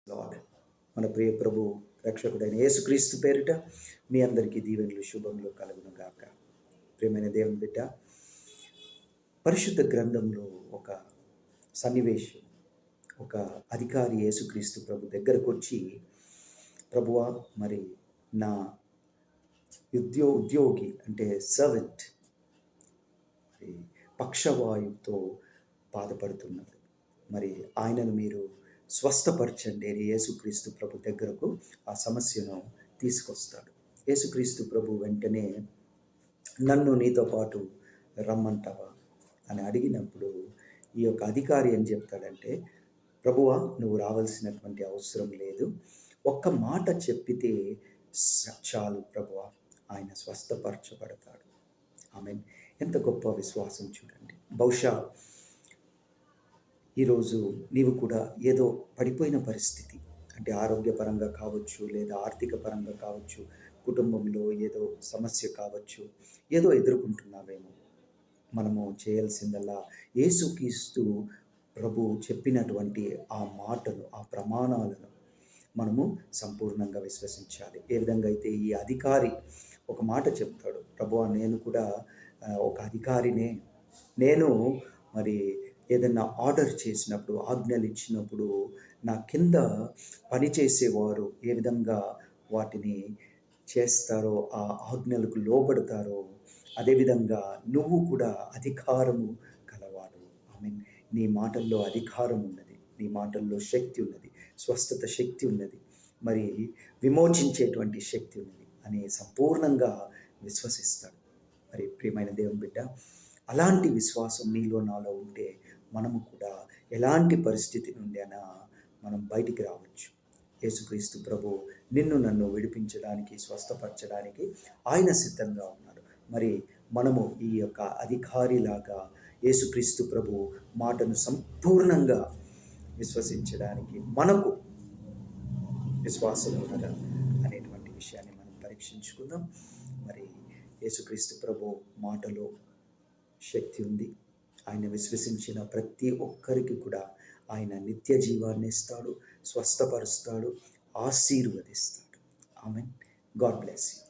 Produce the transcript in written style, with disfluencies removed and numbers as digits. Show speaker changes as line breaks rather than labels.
Lord. మన ప్రియ ప్రభు రక్షకుడైన యేసుక్రీస్తు పేరిట మీ అందరికీ దీవెనలు శుభములు కలుగును గాక. ప్రియమైన దేవుని బిడ్డ, పరిశుద్ధ గ్రంథంలో ఒక సన్నివేశం, ఒక అధికారి యేసుక్రీస్తు ప్రభు దగ్గరకు వచ్చి, ప్రభువా, మరి నా ఉద్యోగి అంటే సర్వెంట్ మరి పక్షవాయువుతో బాధపడుతున్నది, మరి ఆయనను మీరు స్వస్థపరచండి అని యేసుక్రీస్తు ప్రభు దగ్గరకు ఆ సమస్యను తీసుకొస్తాడు. యేసుక్రీస్తు ప్రభు వెంటనే నన్ను నీతో పాటు రమ్మంటావా అని అడిగినప్పుడు ఈ యొక్క అధికారి ఏం చెప్తాడంటే, ప్రభువా, నువ్వు రావాల్సినటువంటి అవసరం లేదు, ఒక్క మాట చెప్పితే చాలు ప్రభువా, ఆయన స్వస్థపరచబడతాడు. ఆమేన్. ఎంత గొప్ప విశ్వాసం చూడండి. బహుశా ఈరోజు నీవు కూడా ఏదో పడిపోయిన పరిస్థితి, అంటే ఆరోగ్యపరంగా కావచ్చు, లేదా ఆర్థిక పరంగా కావచ్చు, కుటుంబంలో ఏదో సమస్య కావచ్చు, ఏదో ఎదుర్కొంటున్నావేమో. మనము చేయాల్సిందల్లా యేసుక్రీస్తు ప్రభు చెప్పినటువంటి ఆ మాటలు, ఆ ప్రమాణాలను మనము సంపూర్ణంగా విశ్వసించాలి. ఏ విధంగా అయితే ఈ అధికారి ఒక మాట చెప్తాడు, ప్రభువా, నేను కూడా ఒక అధికారినే, నేను మరి ఏదైనా ఆర్డర్ చేసినప్పుడు, ఆజ్ఞలు ఇచ్చినప్పుడు నా కింద పనిచేసేవారు ఏ విధంగా వాటిని చేస్తారో, ఆ ఆజ్ఞలకు లోబడతారో, అదేవిధంగా నువ్వు కూడా అధికారము కలవాడు. ఐ నీ మాటల్లో అధికారం ఉన్నది, నీ మాటల్లో శక్తి ఉన్నది, స్వస్థత శక్తి ఉన్నది, మరి విమోచించేటువంటి శక్తి ఉన్నది అని సంపూర్ణంగా విశ్వసిస్తాడు. మరి ప్రియమైన దేవుని బిడ్డ, అలాంటి విశ్వాసం నీలో నాలో ఉంటే మనము కూడా ఎలాంటి పరిస్థితి నుండి అయినా మనం బయటికి రావచ్చు. యేసుక్రీస్తు ప్రభు నిన్ను నన్ను విడిపించడానికి, స్వస్థపరచడానికి ఆయన సిద్ధంగా ఉన్నాడు. మరి మనము ఈ యొక్క అధికారిలాగా యేసుక్రీస్తు ప్రభు మాటను సంపూర్ణంగా విశ్వసించడానికి మనకు విశ్వాసం ఉన్నదా అనేటువంటి విషయాన్ని మనం పరీక్షించుకుందాం. మరి యేసుక్రీస్తు ప్రభు మాటలో శక్తి ఉంది. ఆయన విశ్వసించిన ప్రతి ఒక్కరికి కూడా ఆయన నిత్య జీవాన్ని ఇస్తాడు, స్వస్థపరుస్తాడు, ఆశీర్వదిస్తాడు. ఆమేన్. God bless you.